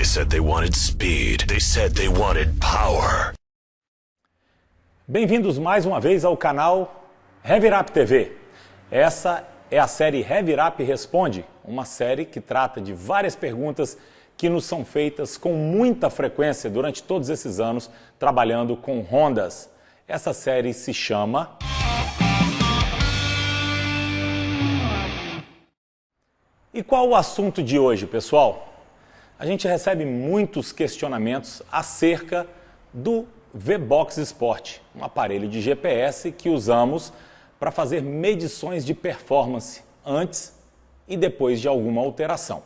They said they wanted speed. They said they wanted power. Bem-vindos mais uma vez ao canal Revirap TV. Essa é a série Revirap Responde, uma série que trata de várias perguntas que nos são feitas com muita frequência durante todos esses anos trabalhando com Hondas. Essa série se chama... E qual o assunto de hoje, pessoal? A gente recebe muitos questionamentos acerca do V-Box Sport, um aparelho de GPS que usamos para fazer medições de performance antes e depois de alguma alteração.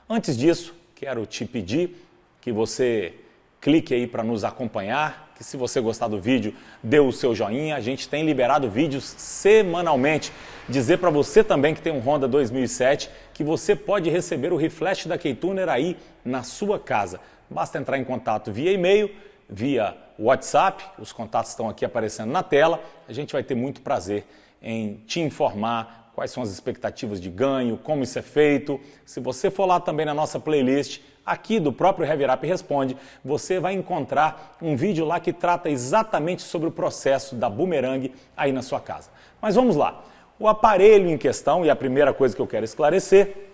Antes disso, quero te pedir que você clique aí para nos acompanhar, que se você gostar do vídeo, dê o seu joinha. A gente tem liberado vídeos semanalmente. Dizer para você também que tem um Honda 2007 que você pode receber o reflash da K-Tuner aí na sua casa. Basta entrar em contato via e-mail, via WhatsApp, os contatos estão aqui aparecendo na tela. A gente vai ter muito prazer em te informar quais são as expectativas de ganho, como isso é feito. Se você for lá também na nossa playlist, aqui do próprio Revirap Responde, você vai encontrar um vídeo lá que trata exatamente sobre o processo da Boomerang aí na sua casa. Mas vamos lá. O aparelho em questão, e a primeira coisa que eu quero esclarecer,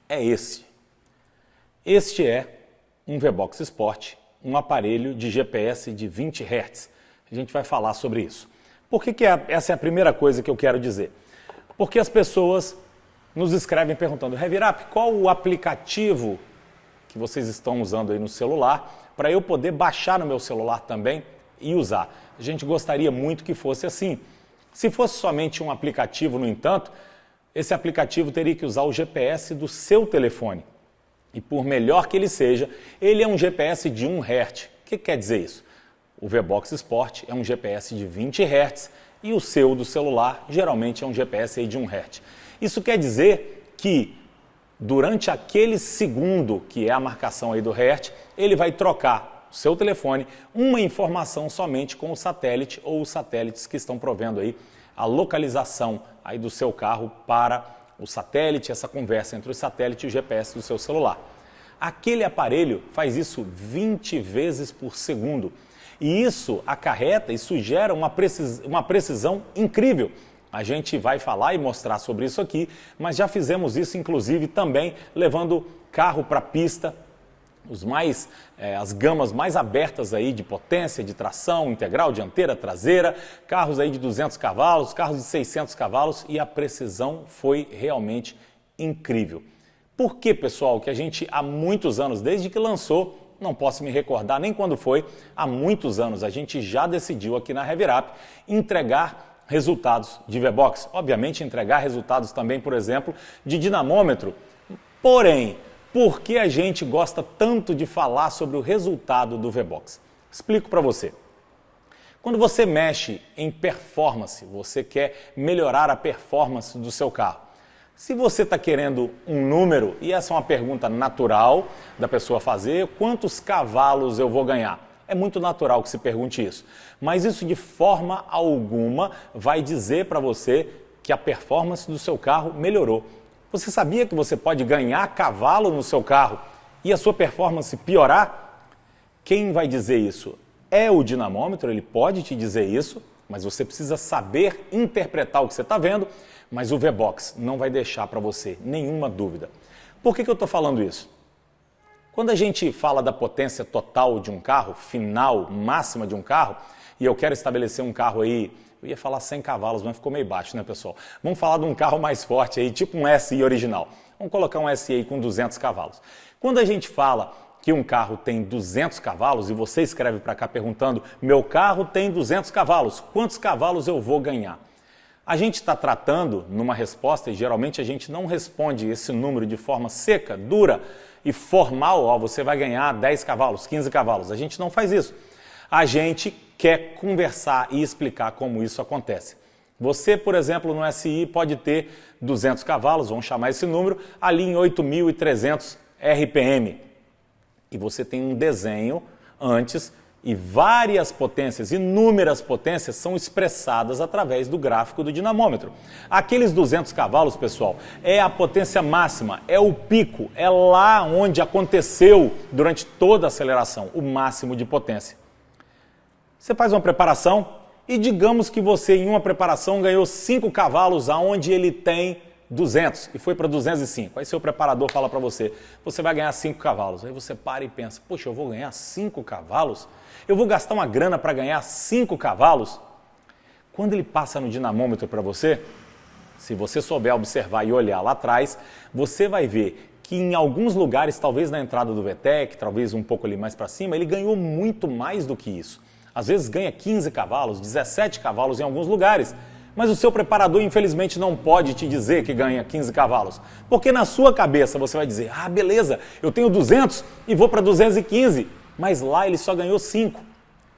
é esse. Este é um V-Box Sport, um aparelho de GPS de 20 Hz. A gente vai falar sobre isso. Por que essa é a primeira coisa que eu quero dizer? Porque as pessoas nos escrevem perguntando: Revirap, qual o aplicativo que vocês estão usando aí no celular para eu poder baixar no meu celular também e usar? A gente gostaria muito que fosse assim. Se fosse somente um aplicativo, no entanto, esse aplicativo teria que usar o GPS do seu telefone. E por melhor que ele seja, ele é um GPS de 1 Hz. O que quer dizer isso? O V-Box Sport é um GPS de 20 Hz e o seu do celular geralmente é um GPS aí de 1 Hz. Isso quer dizer que durante aquele segundo que é a marcação aí do Hertz, ele vai trocar o seu telefone uma informação somente com o satélite ou os satélites que estão provendo aí a localização aí do seu carro para o satélite, essa conversa entre o satélite e o GPS do seu celular. Aquele aparelho faz isso 20 vezes por segundo e isso acarreta, isso gera uma precisão incrível. A gente vai falar e mostrar sobre isso aqui, mas já fizemos isso inclusive também levando carro para a pista, as gamas mais abertas aí de potência, de tração integral, dianteira, traseira, carros aí de 200 cavalos, carros de 600 cavalos e a precisão foi realmente incrível. Por que, pessoal, que a gente há muitos anos, desde que lançou, não posso me recordar nem quando foi, há muitos anos a gente já decidiu aqui na Revirap entregar resultados de V-Box. Obviamente entregar resultados também, por exemplo, de dinamômetro. Porém, por que a gente gosta tanto de falar sobre o resultado do V-Box? Explico para você. Quando você mexe em performance, você quer melhorar a performance do seu carro. Se você está querendo um número, e essa é uma pergunta natural da pessoa fazer, quantos cavalos eu vou ganhar? É muito natural que se pergunte isso, mas isso de forma alguma vai dizer para você que a performance do seu carro melhorou. Você sabia que você pode ganhar cavalo no seu carro e a sua performance piorar? Quem vai dizer isso? É o dinamômetro, ele pode te dizer isso, mas você precisa saber interpretar o que você está vendo, mas o V-Box não vai deixar para você nenhuma dúvida. Por que eu estou falando isso? Quando a gente fala da potência total de um carro, final, máxima de um carro, e eu quero estabelecer um carro aí, eu ia falar 100 cavalos, mas ficou meio baixo, né, pessoal? Vamos falar de um carro mais forte aí, tipo um SI original. Vamos colocar um SI aí com 200 cavalos. Quando a gente fala que um carro tem 200 cavalos, e você escreve para cá perguntando, meu carro tem 200 cavalos, quantos cavalos eu vou ganhar? A gente está tratando numa resposta, e geralmente a gente não responde esse número de forma seca, dura e formal, ó, você vai ganhar 10 cavalos, 15 cavalos. A gente não faz isso. A gente quer conversar e explicar como isso acontece. Você, por exemplo, no SI pode ter 200 cavalos, vamos chamar esse número, ali em 8.300 RPM. E você tem um desenho antes E várias potências, inúmeras potências, são expressadas através do gráfico do dinamômetro. Aqueles 200 cavalos, pessoal, é a potência máxima, é o pico, é lá onde aconteceu durante toda a aceleração, o máximo de potência. Você faz uma preparação e digamos que você em uma preparação ganhou 5 cavalos aonde ele tem 200 e foi para 205. Aí seu preparador fala para você, você vai ganhar 5 cavalos. Aí você para e pensa, poxa, eu vou ganhar 5 cavalos? Eu vou gastar uma grana para ganhar 5 cavalos? Quando ele passa no dinamômetro para você, se você souber observar e olhar lá atrás, você vai ver que em alguns lugares, talvez na entrada do VTEC, talvez um pouco ali mais para cima, ele ganhou muito mais do que isso. Às vezes ganha 15 cavalos, 17 cavalos em alguns lugares. Mas o seu preparador, infelizmente, não pode te dizer que ganha 15 cavalos. Porque na sua cabeça você vai dizer, ah, beleza, eu tenho 200 e vou para 215. Mas lá ele só ganhou 5.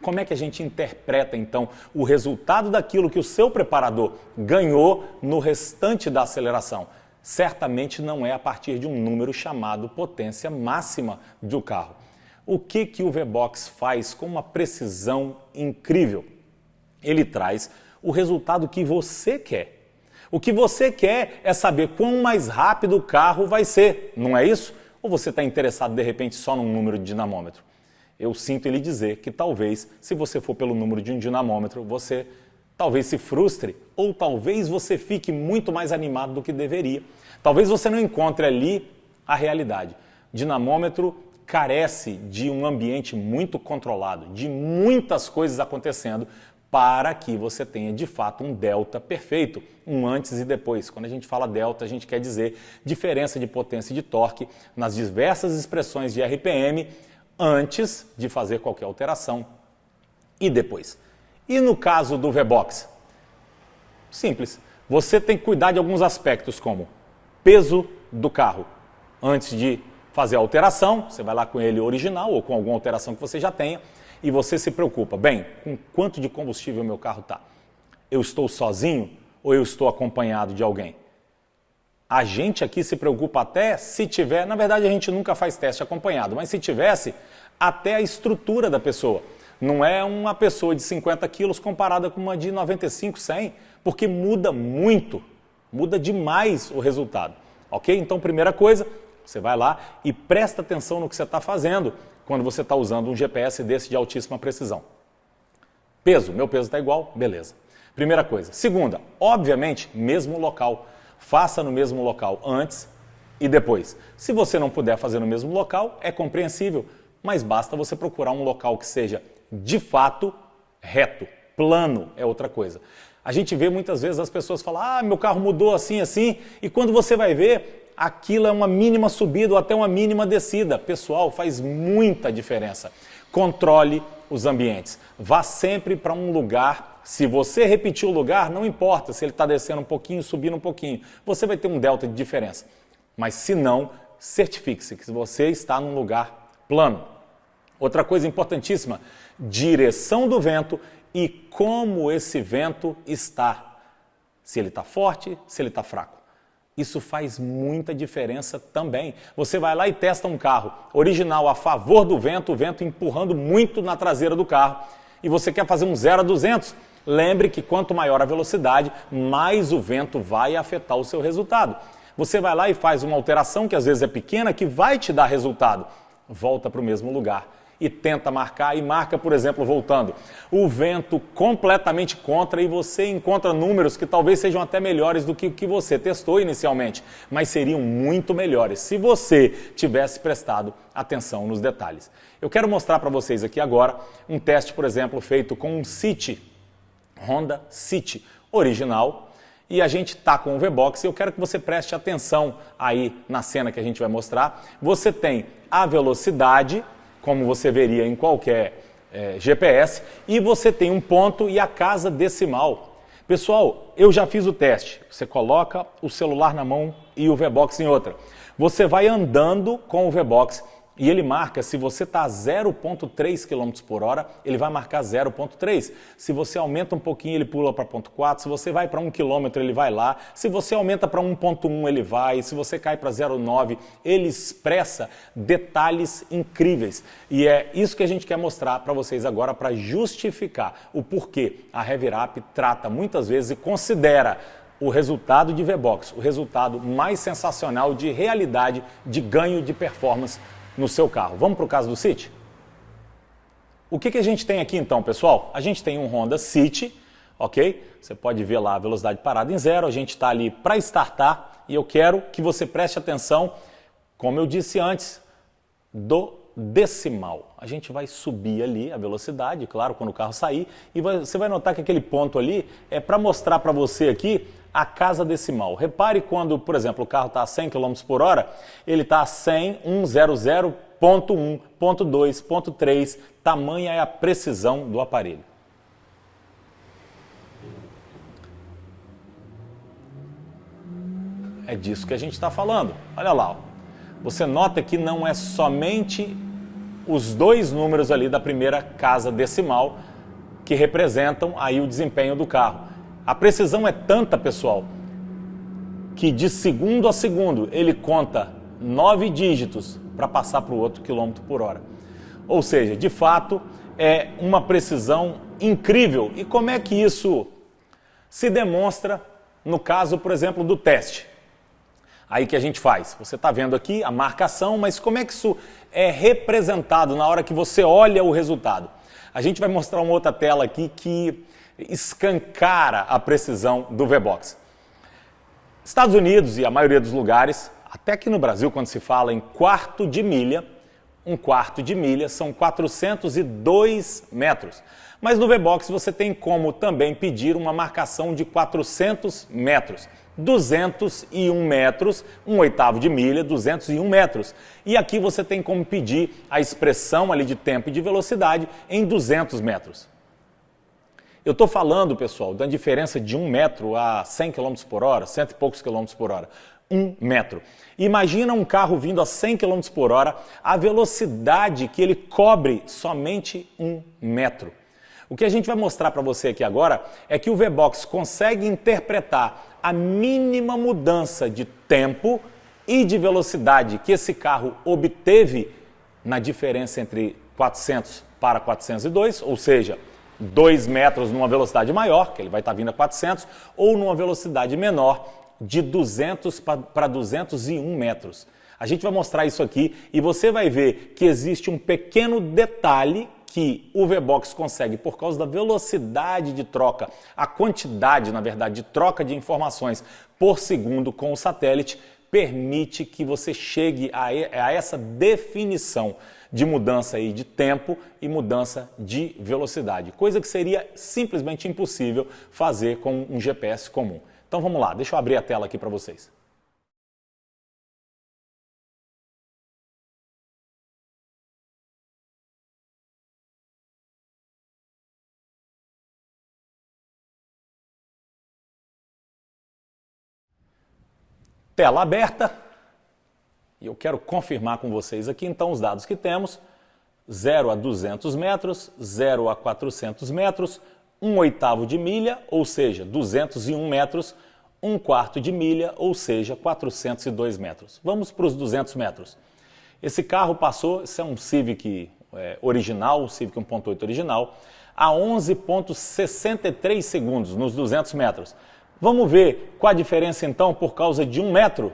Como é que a gente interpreta, então, o resultado daquilo que o seu preparador ganhou no restante da aceleração? Certamente não é a partir de um número chamado potência máxima do carro. O que o V-Box faz com uma precisão incrível? Ele traz o resultado que você quer. O que você quer é saber quão mais rápido o carro vai ser, não é isso? Ou você está interessado, de repente, só num número de dinamômetro? Eu sinto lhe dizer que talvez, se você for pelo número de um dinamômetro, você talvez se frustre ou talvez você fique muito mais animado do que deveria. Talvez você não encontre ali a realidade. Dinamômetro carece de um ambiente muito controlado, de muitas coisas acontecendo para que você tenha de fato um delta perfeito, um antes e depois. Quando a gente fala delta, a gente quer dizer diferença de potência e de torque nas diversas expressões de RPM antes de fazer qualquer alteração e depois. E no caso do V-Box? Simples. Você tem que cuidar de alguns aspectos como peso do carro. Antes de fazer a alteração, você vai lá com ele original ou com alguma alteração que você já tenha e você se preocupa, bem, com quanto de combustível meu carro está? Eu estou sozinho ou eu estou acompanhado de alguém? A gente aqui se preocupa até se tiver, na verdade a gente nunca faz teste acompanhado, mas se tivesse, até a estrutura da pessoa. Não é uma pessoa de 50 quilos comparada com uma de 95, 100, porque muda muito, muda demais o resultado, ok? Então, primeira coisa, você vai lá e presta atenção no que você está fazendo quando você está usando um GPS desse de altíssima precisão. Peso, meu peso está igual, beleza. Primeira coisa. Segunda, obviamente, mesmo local. Faça no mesmo local antes e depois. Se você não puder fazer no mesmo local, é compreensível, mas basta você procurar um local que seja de fato reto. Plano é outra coisa. A gente vê muitas vezes as pessoas falar, ah, meu carro mudou assim, assim, e quando você vai ver, aquilo é uma mínima subida ou até uma mínima descida. Pessoal, faz muita diferença. Controle os ambientes. Vá sempre para um lugar. Se você repetir o lugar, não importa se ele está descendo um pouquinho, subindo um pouquinho. Você vai ter um delta de diferença. Mas se não, certifique-se que você está num lugar plano. Outra coisa importantíssima, direção do vento e como esse vento está. Se ele está forte, se ele está fraco. Isso faz muita diferença também. Você vai lá e testa um carro original a favor do vento, o vento empurrando muito na traseira do carro, e você quer fazer um 0 a 200, lembre que quanto maior a velocidade, mais o vento vai afetar o seu resultado. Você vai lá e faz uma alteração que às vezes é pequena, que vai te dar resultado. Volta para o mesmo lugar e tenta marcar, e marca, por exemplo, voltando. O vento completamente contra e você encontra números que talvez sejam até melhores do que o que você testou inicialmente, mas seriam muito melhores se você tivesse prestado atenção nos detalhes. Eu quero mostrar para vocês aqui agora um teste, por exemplo, feito com um City, Honda City original, e a gente está com o V-Box e eu quero que você preste atenção aí na cena que a gente vai mostrar. Você tem a velocidade, como você veria em qualquer GPS, e você tem um ponto e a casa decimal. Pessoal, eu já fiz o teste. Você coloca o celular na mão e o V-Box em outra. Você vai andando com o V-Box e ele marca, se você está a 0,3 km por hora, ele vai marcar 0,3. Se você aumenta um pouquinho, ele pula para 0,4. Se você vai para 1 km, ele vai lá. Se você aumenta para 1,1, ele vai. Se você cai para 0,9, ele expressa detalhes incríveis. E é isso que a gente quer mostrar para vocês agora, para justificar o porquê a Heavy-Rap trata muitas vezes e considera o resultado de V-Box, o resultado mais sensacional de realidade, de ganho de performance no seu carro. Vamos para o caso do City? O que a gente tem aqui então, pessoal? A gente tem um Honda City, ok? Você pode ver lá a velocidade parada em 0, a gente está ali para startar e eu quero que você preste atenção, como eu disse antes, do decimal. A gente vai subir ali a velocidade, claro, quando o carro sair, e você vai notar que aquele ponto ali é para mostrar para você aqui a casa decimal. Repare quando, por exemplo, o carro está a 100 km por hora, ele está a 100, 100, ponto 1, ponto 2, ponto 3, tamanha é a precisão do aparelho. É disso que a gente está falando. Olha lá, ó. Você nota que não é somente os dois números ali da primeira casa decimal que representam aí o desempenho do carro. A precisão é tanta, pessoal, que de segundo a segundo ele conta 9 dígitos para passar para o outro quilômetro por hora. Ou seja, de fato, é uma precisão incrível. E como é que isso se demonstra no caso, por exemplo, do teste? Aí que a gente faz. Você está vendo aqui a marcação, mas como é que isso é representado na hora que você olha o resultado? A gente vai mostrar uma outra tela aqui que escancara a precisão do V-Box. Estados Unidos e a maioria dos lugares, até aqui no Brasil, quando se fala em quarto de milha, um quarto de milha são 402 metros. Mas no V-Box você tem como também pedir uma marcação de 400 metros. 201 metros, um oitavo de milha, 201 metros. E aqui você tem como pedir a expressão ali de tempo e de velocidade em 200 metros. Eu estou falando, pessoal, da diferença de 1 metro a 100 km por hora, cento e poucos km por hora. 1 metro. Imagina um carro vindo a 100 km por hora, a velocidade que ele cobre somente 1 metro. O que a gente vai mostrar para você aqui agora é que o V-Box consegue interpretar a mínima mudança de tempo e de velocidade que esse carro obteve na diferença entre 400 para 402, ou seja, 2 metros numa velocidade maior, que ele vai estar vindo a 400, ou numa velocidade menor, de 200 para 201 metros. A gente vai mostrar isso aqui e você vai ver que existe um pequeno detalhe que o V-Box consegue por causa da velocidade de troca, a quantidade, na verdade, de troca de informações por segundo com o satélite, permite que você chegue a essa definição de mudança aí de tempo e mudança de velocidade, coisa que seria simplesmente impossível fazer com um GPS comum. Então vamos lá, deixa eu abrir a tela aqui para vocês. Tela aberta, e eu quero confirmar com vocês aqui então os dados que temos: 0 a 200 metros, 0 a 400 metros, 1 oitavo de milha, ou seja, 201 metros, 1 quarto de milha, ou seja, 402 metros. Vamos para os 200 metros. Esse carro passou, esse é um Civic original, um Civic 1.8 original, a 11,63 segundos nos 200 metros. Vamos ver qual a diferença então por causa de 1 metro?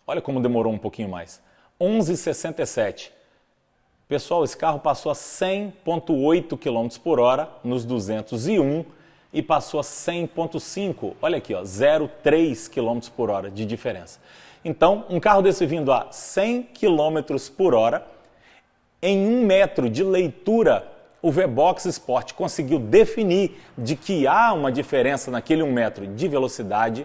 Olha como demorou um pouquinho mais. 11,67. Pessoal, esse carro passou a 100,8 km por hora nos 201 e passou a 100,5. Olha aqui, ó, 0,3 km por hora de diferença. Então, um carro desse vindo a 100 km por hora, em 1 metro de leitura, o V-Box Sport conseguiu definir de que há uma diferença naquele 1 metro de velocidade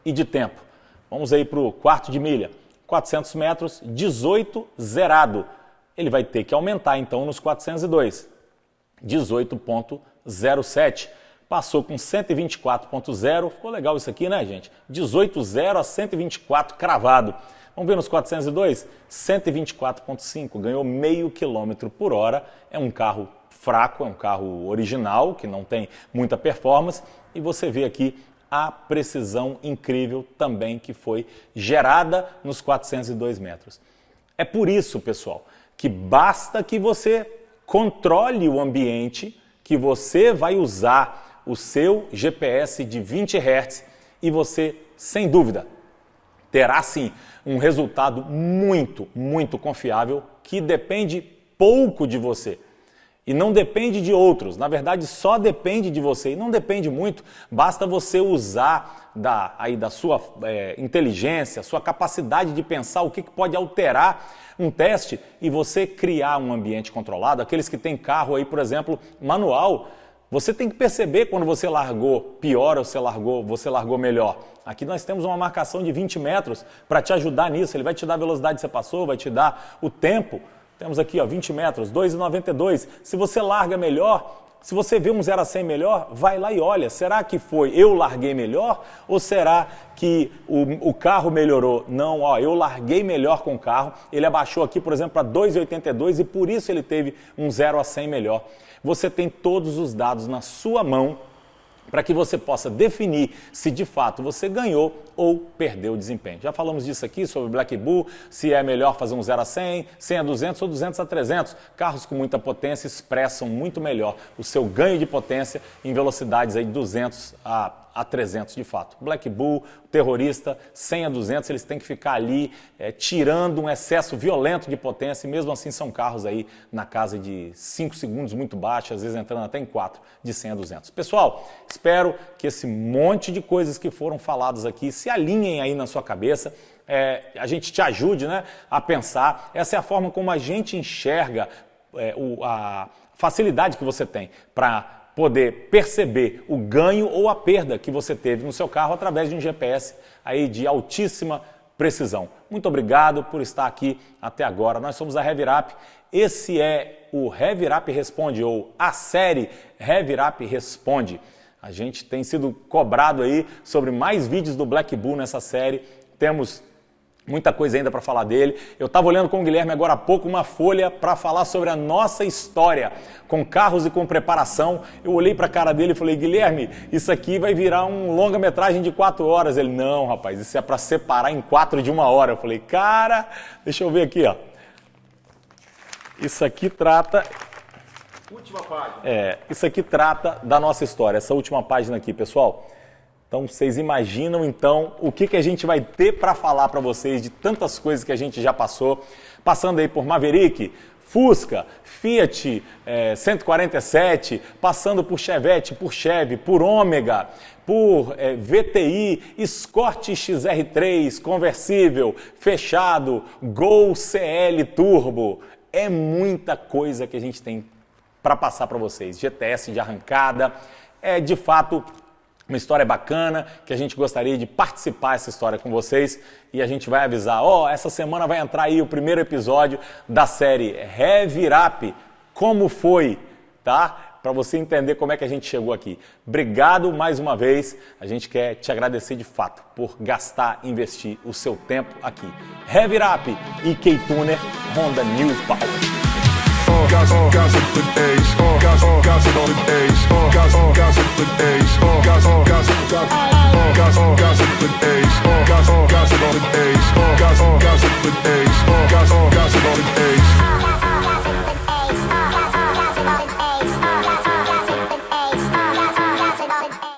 e de tempo. Vamos aí para o quarto de milha. 400 metros, 18 zerado. Ele vai ter que aumentar então nos 402. 18,07. passou com 124.0, ficou legal isso aqui, né, gente? 18.0 a 124 cravado. Vamos ver nos 402? 124.5, ganhou meio quilômetro por hora. É um carro fraco, é um carro original, que não tem muita performance. E você vê aqui a precisão incrível também que foi gerada nos 402 metros. É por isso, pessoal, que basta que você controle o ambiente, que você vai usar o seu GPS de 20 Hz e você, sem dúvida, terá sim um resultado muito confiável que depende pouco de você. E não depende de outros, na verdade só depende de você e não depende muito, basta você usar da sua inteligência, sua capacidade de pensar o que pode alterar um teste e você criar um ambiente controlado. Aqueles que têm carro aí, por exemplo, manual, você tem que perceber quando você largou pior ou você largou melhor. Aqui nós temos uma marcação de 20 metros para te ajudar nisso, ele vai te dar a velocidade que você passou, vai te dar o tempo. Temos aqui, ó, 20 metros, 2,92. Se você larga melhor, se você vê um 0 a 100 melhor, vai lá e olha. Será que foi eu larguei melhor ou será que o carro melhorou? Não, ó, eu larguei melhor com o carro. Ele abaixou aqui, por exemplo, para 2,82 e por isso ele teve um 0 a 100 melhor. Você tem todos os dados na sua mão para que você possa definir se de fato você ganhou ou perdeu o desempenho. Já falamos disso aqui sobre o Black Bull, se é melhor fazer um 0 a 100, 100 a 200 ou 200 a 300. Carros com muita potência expressam muito melhor o seu ganho de potência em velocidades aí de 200 a 300 de fato. Black Bull, terrorista, 100 a 200, eles têm que ficar ali tirando um excesso violento de potência e mesmo assim são carros aí na casa de 5 segundos muito baixos, às vezes entrando até em 4 de 100 a 200. Pessoal, espero que esse monte de coisas que foram faladas aqui se alinhem aí na sua cabeça, a gente te ajude, né, a pensar. Essa é a forma como a gente enxerga a facilidade que você tem para poder perceber o ganho ou a perda que você teve no seu carro através de um GPS aí de altíssima precisão. Muito obrigado por estar aqui até agora. Nós somos a Heavy-Rap. Esse é o Heavy-Rap Responde, ou a série Heavy-Rap Responde. A gente tem sido cobrado aí sobre mais vídeos do Black Bull nessa série. Temos muita coisa ainda para falar dele. Eu estava olhando com o Guilherme agora há pouco uma folha para falar sobre a nossa história com carros e com preparação. Eu olhei para a cara dele e falei, Guilherme, isso aqui vai virar um longa-metragem de 4 horas. Ele, não, rapaz, isso é para separar em 4 de 1 hora. Eu falei, cara, deixa eu ver aqui, ó. Isso aqui trata... Última página. Isso aqui trata da nossa história, essa última página aqui, pessoal. Então, vocês imaginam, então, o que a gente vai ter para falar para vocês de tantas coisas que a gente já passou, passando aí por Maverick, Fusca, Fiat 147, passando por Chevette, por Chevy, por Ômega, por VTI, Escort XR3, conversível, fechado, Gol CL Turbo. É muita coisa que a gente tem para passar para vocês. GTS de arrancada, de fato uma história bacana, que a gente gostaria de participar dessa história com vocês e a gente vai avisar, essa semana vai entrar aí o primeiro episódio da série Heavy-Rap, como foi, tá? Para você entender como é que a gente chegou aqui. Obrigado mais uma vez, a gente quer te agradecer de fato por investir o seu tempo aqui. Heavy-Rap e K-Tuner Honda New Power. Guys with A's, guys with A's, guys with A's.